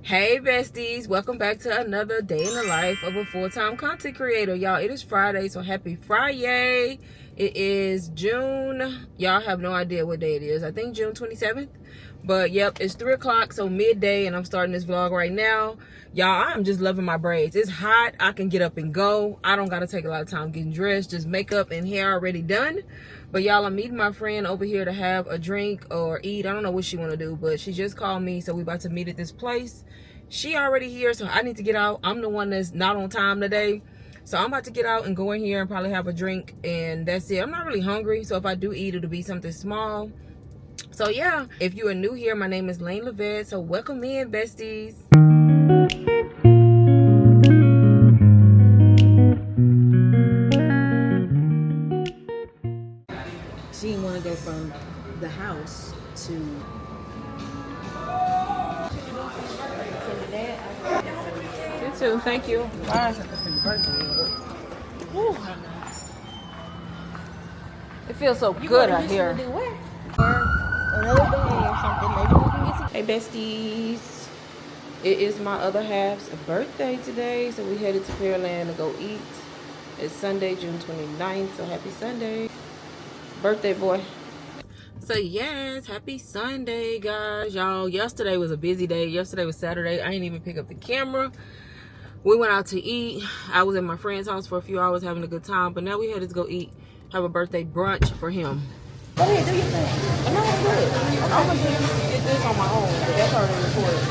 Hey besties, welcome back to another day in the life of a full-time content creator. Y'all, it is Friday, so happy Friday. It is June, y'all have no idea what day it is. I think June 27th, but yep, it's 3 o'clock, so midday, and I'm starting this vlog right now. Y'all, I'm just loving my braids. It's hot, I can get up and go. I don't gotta take a lot of time getting dressed, just makeup and hair already done. But y'all, I'm meeting my friend over here to have a drink or eat. I don't know what she want to do, but she just called me, so we about to meet at this place. She already here, so I need to get out. I'm the one that's not on time today, so I'm about to get out and go in here and probably have a drink, and that's it. I'm not really hungry, so if I do eat, it'll be something small. So yeah, if you are new here, my name is Lane Levette, so welcome in, besties. She didn't want to go from the house to... You too, thank you. Bye. It feels so good out here. Hey besties. It is my other half's birthday today, so we headed to Pearland to go eat. It's Sunday, June 29th, so happy Sunday. Birthday boy. So yes, happy Sunday, guys. Y'all, yesterday was a busy day. Yesterday was Saturday. I didn't even pick up the camera. We went out to eat. I was at my friend's house for a few hours having a good time, but now we headed to go eat, have a birthday brunch for him. Go ahead, do your thing. No, I'm good. I'm gonna just get this on my own, but that's already recorded.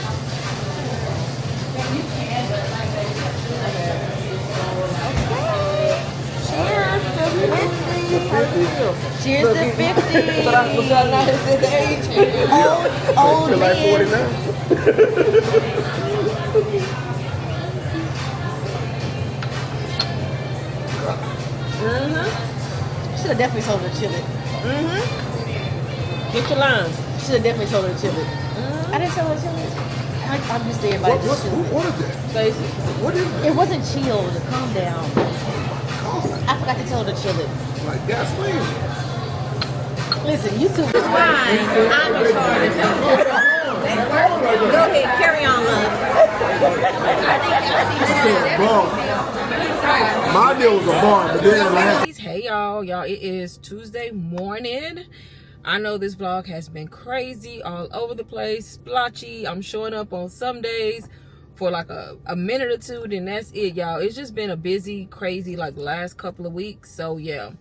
Cheers to 50. How do you feel? Cheers to 50. But I forgot not to say the age. Old man. Like 49. Should have definitely told her to chill it. Get your line. Should have definitely told her to chill it. I didn't tell her to chill it. I'm just saying about it. What is that? Stacy. What is that? It wasn't chilled. Calm down. I forgot to tell her to chill it. Like gasoline. Listen, you two is fine. I'm in charge. Go ahead, carry on, love. My deal was a bar, but then last. Hey y'all, it is Tuesday morning. I know this vlog has been crazy, all over the place, splotchy. I'm showing up on some days for like a minute or two, then that's it, y'all. It's just been a busy, crazy like last couple of weeks. So yeah,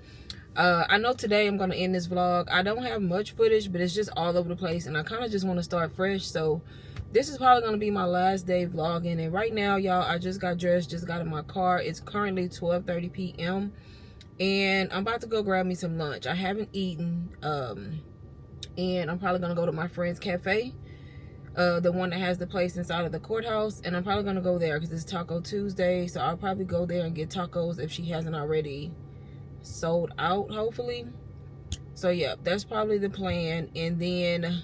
I know today I'm gonna end this vlog. I don't have much footage, but it's just all over the place, and I kind of just want to start fresh. So this is probably gonna be my last day vlogging, and right now, y'all, I just got dressed, just got in my car. It's currently 12:30 p.m. and I'm about to go grab me some lunch. I haven't eaten, and I'm probably gonna go to my friend's cafe, the one that has the place inside of the courthouse, and I'm probably gonna go there because it's Taco Tuesday. So I'll probably go there and get tacos if she hasn't already sold out, hopefully. So yeah, that's probably the plan. And then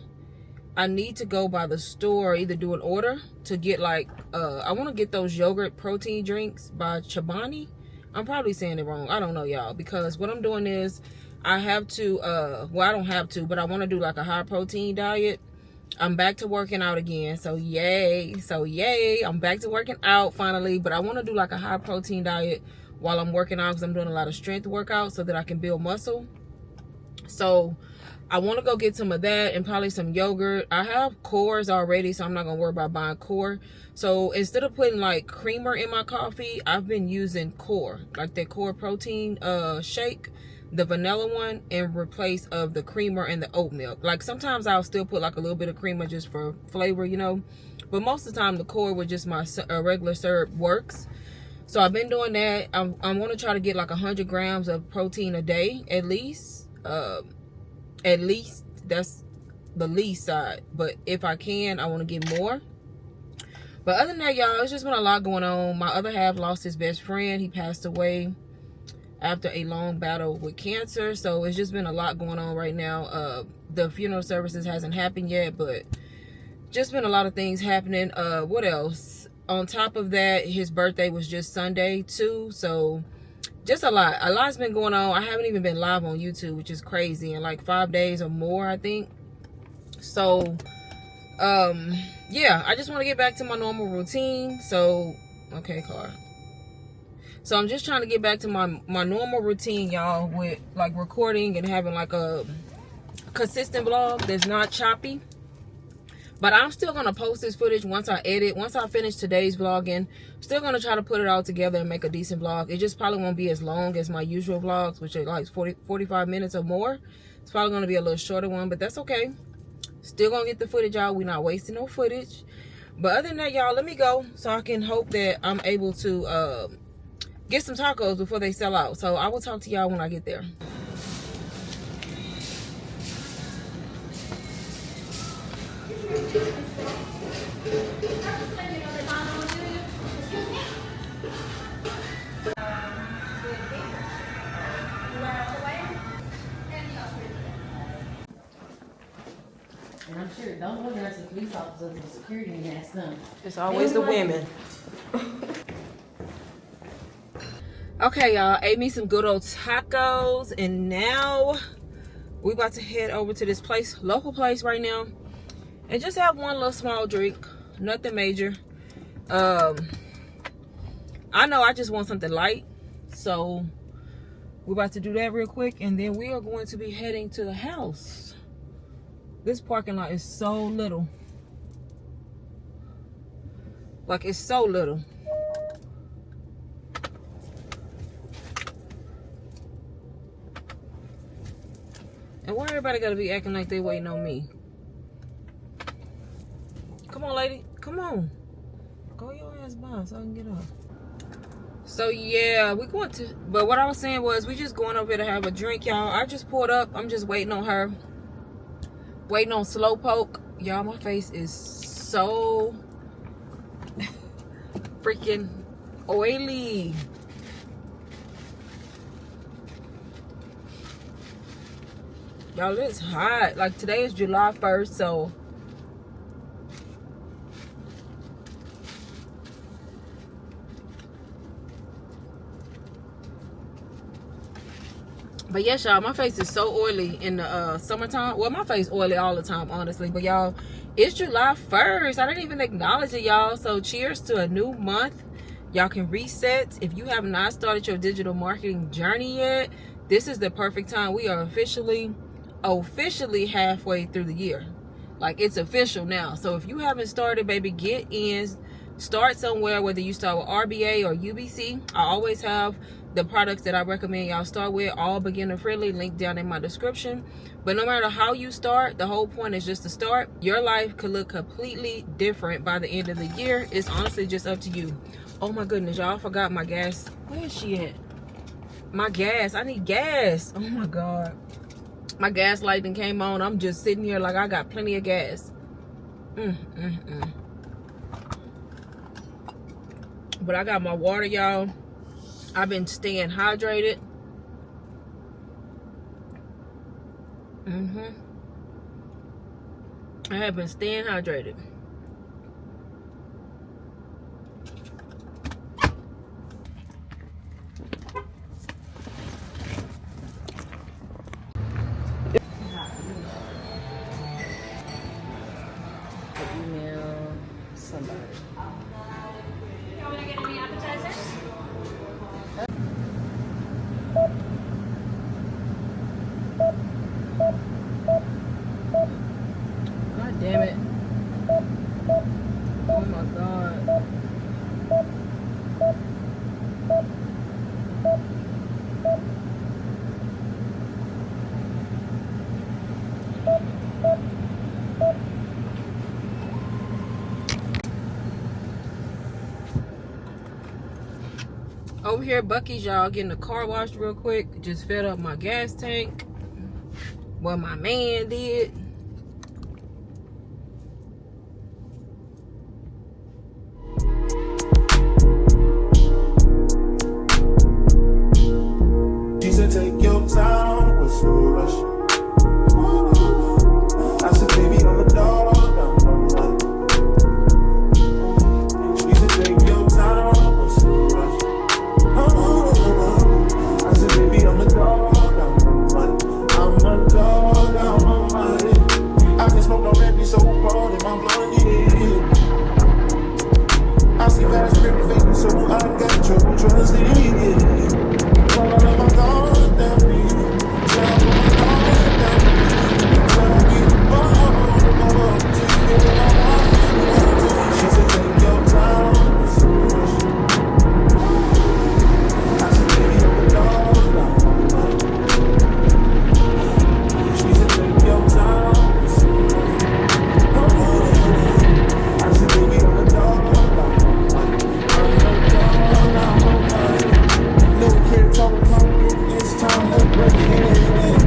I need to go by the store, either do an order to get like I want to get those yogurt protein drinks by Chobani. I'm probably saying it wrong, I don't know, y'all, because what I'm doing is I have to well, I don't have to, but I want to do like a high protein diet. I'm back to working out again, so yay. I'm back to working out finally, but I want to do like a high protein diet while I'm working out, because I'm doing a lot of strength workouts so that I can build muscle. So I want to go get some of that and probably some yogurt. I have Cores already, so I'm not gonna worry about buying Core. So instead of putting like creamer in my coffee, I've been using Core, like that Core protein shake, the vanilla one, in replace of the creamer and the oat milk. Like sometimes I'll still put like a little bit of creamer just for flavor, you know, but most of the time the Core with just my regular syrup works. So I've been doing that. I want to try to get like 100 grams of protein a day at least. At least that's the least side, but if I can, I want to get more. But other than that, y'all, it's just been a lot going on. My other half lost his best friend. He passed away after a long battle with cancer, so it's just been a lot going on right now. The funeral services hasn't happened yet, but just been a lot of things happening. What else? On top of that, his birthday was just Sunday too, so just a lot's been going on. I haven't even been live on YouTube, which is crazy, in like 5 days or more, I think. So Yeah, I just want to get back to my normal routine. So, okay, car. So I'm just trying to get back to my normal routine, y'all, with like recording and having like a consistent vlog that's not choppy. But I'm still gonna post this footage once I edit. Once I finish today's vlogging, I'm still gonna try to put it all together and make a decent vlog. It just probably won't be as long as my usual vlogs, which are like 45 minutes or more. It's probably gonna be a little shorter one, but that's okay. Still gonna get the footage out. We're not wasting no footage. But other than that, y'all, let me go so I can hope that I'm able to get some tacos before they sell out. So I will talk to y'all when I get there. And I'm sure, don't go there to police officers and security and ask them. It's always the women. Okay, y'all, ate me some good old tacos, and now we about to head over to this place, local place right now, and just have one little small drink, nothing major. I know I just want something light, so we're about to do that real quick, and then we are going to be heading to the house. This parking lot is so little. Like, it's so little. And why everybody gotta be acting like they waiting on me? Come on, lady. Come on. Go your ass by so I can get up. So yeah, we going to, but what I was saying was we just going over here to have a drink, y'all. I just pulled up. I'm just waiting on her. Waiting on Slowpoke. Y'all, my face is so freaking oily. Y'all, it's hot. Like, today is July 1st, so but yes, y'all, my face is so oily in the summertime. Well, my face oily all the time, honestly. But y'all, it's July 1st. I didn't even acknowledge it, y'all. So cheers to a new month. Y'all can reset. If you have not started your digital marketing journey yet, this is the perfect time. We are officially halfway through the year. Like, it's official now. So if you haven't started, baby, get in. Start somewhere, whether you start with RBA or UBC. I always have the products that I recommend y'all start with, all beginner friendly, link down in my description. But no matter how you start, the whole point is just to start. Your life could look completely different by the end of the year. It's honestly just up to you. Oh my goodness, y'all, I forgot my gas. Where is she at? My gas. I need gas. Oh my God. My gas light then came on. I'm just sitting here like I got plenty of gas. But I got my water, y'all. I've been staying hydrated. I have been staying hydrated. Email somebody. You want me to get any appetizers? God damn it. Oh my God. Over here, Bucky's, y'all, getting the car washed real quick. Just filled up my gas tank. Well, my man did. She said, take your time, what's no rush? I said, baby, I'm a dog, I'm a run. She said, take your time, what's no rush? I said, baby, I'm a dog, I'm a run. I'm a dog, I'm a run. trust it. Tell all of my thoughts that me. Tell all of my thoughts that me. Tell me, oh, till you get what I want. She said, take your time. I said, baby, I'm a dog. She said, take your time. I said, baby, I'm a dog. No kid talking about it's time to break it in.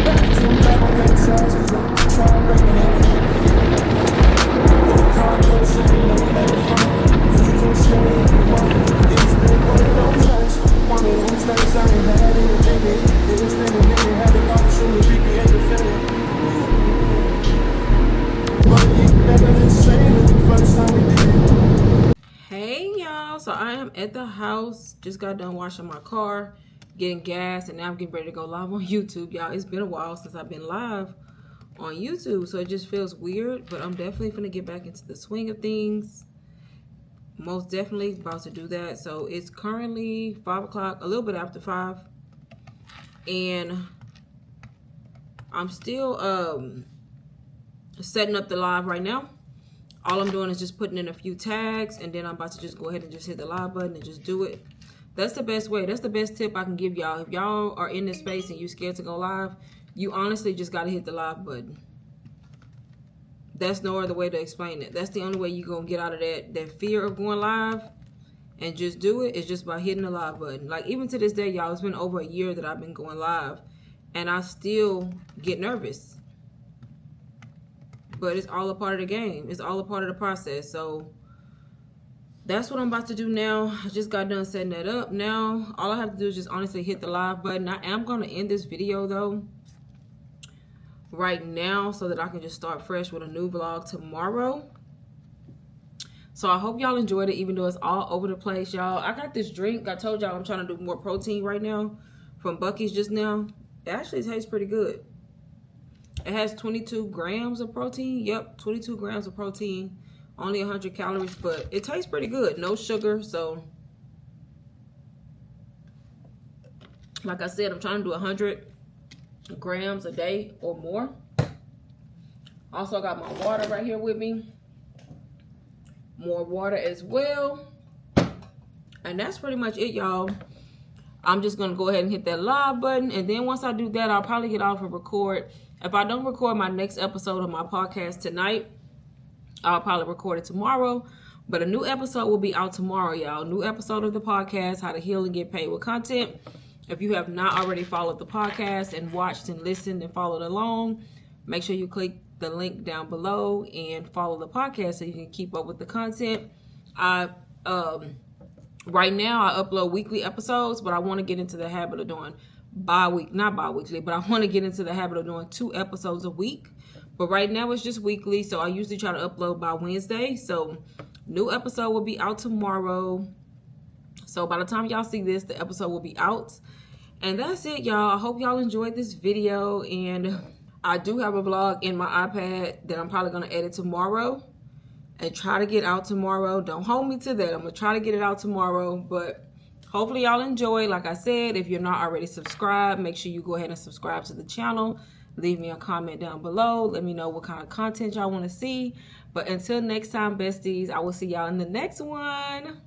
Back to back on that size, cause I'm trying to break it in. Your car don't say no, let it fall. You can say it if you want. It's been one of those nights. One of those nights I ain't had anything. It was thinking that they had an opportunity to recreate the feeling. But it's better than saying it the first time we did it. Hey y'all, so I am at the house, just got done washing my car, getting gas, and now I'm getting ready to go live on YouTube. Y'all, it's been a while since I've been live on YouTube, so it just feels weird, but I'm definitely gonna get back into the swing of things. Most definitely about to do that. So it's currently 5 o'clock, a little bit after 5, and I'm still setting up the live right now. All I'm doing is just putting in a few tags, and then I'm about to just go ahead and just hit the live button and just do it. That's the best way. That's the best tip I can give y'all. If y'all are in this space and you're scared to go live, you honestly just got to hit the live button. That's no other way to explain it. That's the only way you're going to get out of that fear of going live and just do it, is just by hitting the live button. Like, even to this day, y'all, it's been over a year that I've been going live, and I still get nervous. But it's all a part of the game. It's all a part of the process. So that's what I'm about to do now. I just got done setting that up. Now, all I have to do is just honestly hit the live button. I am going to end this video, though, right now, so that I can just start fresh with a new vlog tomorrow. So I hope y'all enjoyed it, even though it's all over the place, y'all. I got this drink. I told y'all I'm trying to do more protein right now from Buc-ee's just now. It actually tastes pretty good. It has 22 grams of protein. Yep, 22 grams of protein. Only 100 calories, but it tastes pretty good. No sugar, so like I said, I'm trying to do 100 grams a day or more. Also, I got my water right here with me. More water as well. And that's pretty much it, y'all. I'm just going to go ahead and hit that live button. And then once I do that, I'll probably get off and record. If I don't record my next episode of my podcast tonight, I'll probably record it tomorrow. But a new episode will be out tomorrow, y'all. New episode of the podcast, How to Heal and Get Paid with Content. If you have not already followed the podcast and watched and listened and followed along, make sure you click the link down below and follow the podcast so you can keep up with the content. Right now, I upload weekly episodes, but I want to get into the habit of doing not bi-weekly, but I want to get into the habit of doing 2 episodes a week. But right now, it's just weekly, so I usually try to upload by Wednesday. So, new episode will be out tomorrow. So, by the time y'all see this, the episode will be out. And that's it, y'all. I hope y'all enjoyed this video. And I do have a vlog in my iPad that I'm probably going to edit tomorrow and try to get out tomorrow. Don't hold me to that. I'm going to try to get it out tomorrow. But hopefully y'all enjoy. Like I said, if you're not already subscribed, make sure you go ahead and subscribe to the channel. Leave me a comment down below. Let me know what kind of content y'all want to see. But until next time, besties, I will see y'all in the next one.